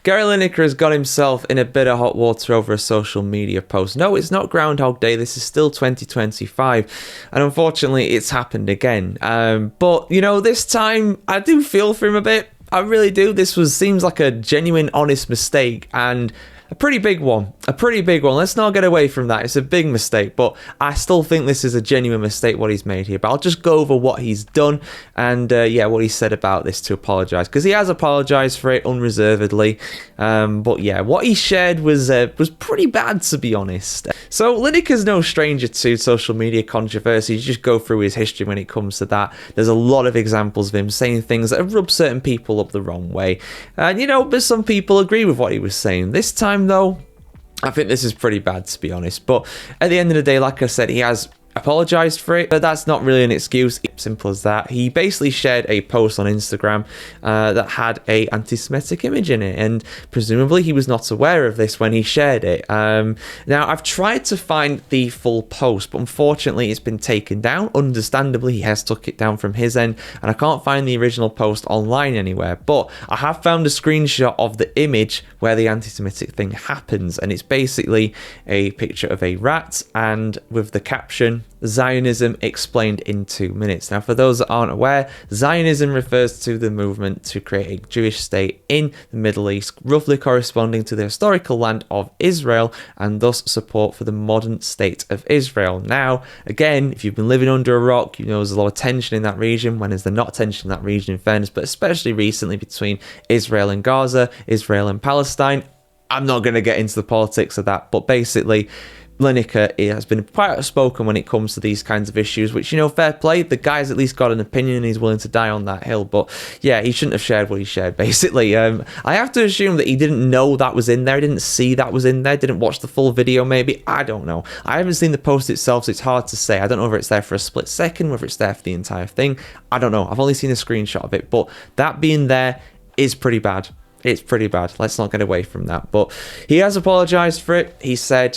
Gary Lineker has got himself in a bit of hot water over a social media post. No, it's not Groundhog Day. This is still 2025. And unfortunately, it's happened again. But, you know, this time I do feel for him a bit. I really do. This seems like a genuine, honest mistake. And a pretty big one. Let's not get away from that. It's a big mistake, but I still think this is a genuine mistake what he's made here. But I'll just go over what he's done and what he said about this to apologise, because he has apologised for it unreservedly. But yeah, what he shared was pretty bad, to be honest. So Lineker's no stranger to social media controversy. You just go through his history when it comes to that. There's a lot of examples of him saying things that have rubbed certain people up the wrong way. And, you know, but some people agree with what he was saying. This time, though, I think this is pretty bad, to be honest. But at the end of the day, like I said, he has apologised for it, but that's not really an excuse. Simple as that. He basically shared a post on Instagram that had a anti-Semitic image in it, and presumably he was not aware of this when he shared it. Now, I've tried to find the full post, but unfortunately it's been taken down. Understandably, he has took it down from his end, and I can't find the original post online anywhere, but I have found a screenshot of the image where the anti-Semitic thing happens, and it's basically a picture of a rat, and with the caption, Zionism explained in 2 minutes. Now, for those that aren't aware, Zionism refers to the movement to create a Jewish state in the Middle East, roughly corresponding to the historical land of Israel, and thus support for the modern state of Israel. Now, again, if you've been living under a rock, you know there's a lot of tension in that region. When is there not tension in that region, in fairness, but especially recently between Israel and Gaza, Israel and Palestine. I'm not going to get into the politics of that, but basically, Lineker has been quite outspoken when it comes to these kinds of issues, which, you know, fair play. The guy's at least got an opinion and he's willing to die on that hill. But yeah, he shouldn't have shared what he shared, basically. I have to assume that he didn't know that was in there, didn't see that was in there, didn't watch the full video maybe. I don't know. I haven't seen the post itself, so it's hard to say. I don't know whether it's there for a split second, whether it's there for the entire thing. I don't know. I've only seen a screenshot of it, but that being there is pretty bad. It's pretty bad. Let's not get away from that. But he has apologised for it. He said,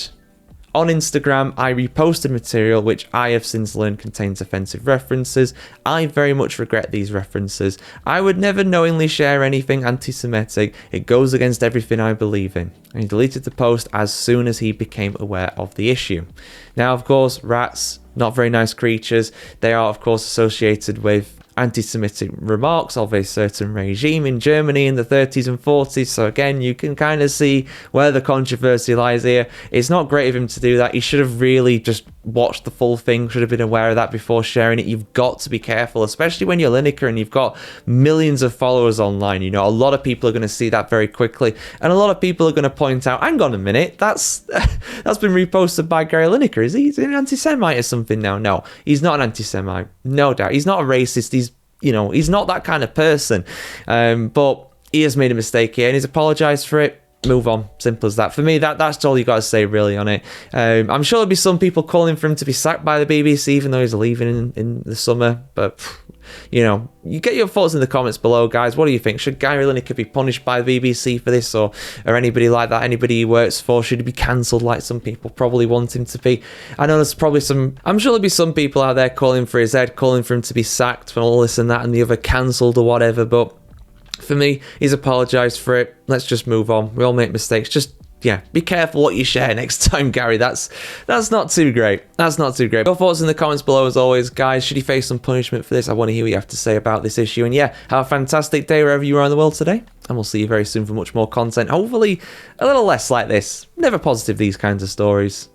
on Instagram, I reposted material which I have since learned contains offensive references. I very much regret these references. I would never knowingly share anything anti-Semitic. It goes against everything I believe in. And he deleted the post as soon as he became aware of the issue. Now, of course, rats, not very nice creatures. They are, of course, associated with anti-Semitic remarks of a certain regime in Germany in the 30s and 40s. So again, you can kind of see where the controversy lies here. It's not great of him to do that. He should have really just watched the full thing, should have been aware of that before sharing it. You've got to be careful, especially when you're Lineker and you've got millions of followers online. You know, a lot of people are going to see that very quickly, and a lot of people are going to point out, hang on a minute, that's been reposted by Gary Lineker. Is he an anti-Semite or something now? No, he's not an anti-Semite, no doubt. He's not a racist. He's not that kind of person. But he has made a mistake here and he's apologised for it. Move on. Simple as that. For me, that's all you got to say really on it. I'm sure there'll be some people calling for him to be sacked by the BBC, even though he's leaving in the summer. But, you know, you get your thoughts in the comments below, guys. What do you think? Should Gary Lineker be punished by the BBC for this, or anybody like that? Anybody he works for? Should he be cancelled like some people probably want him to be? I know there's probably I'm sure there'll be some people out there calling for his head, calling for him to be sacked for all this and that and the other, cancelled or whatever, but for me, he's apologised for it. Let's just move on. We all make mistakes. Just, yeah, be careful what you share next time, Gary. That's not too great. That's not too great. Your thoughts in the comments below as always, guys. Should he face some punishment for this? I want to hear what you have to say about this issue. And yeah, have a fantastic day wherever you are in the world today. And we'll see you very soon for much more content. Hopefully a little less like this. Never positive, these kinds of stories.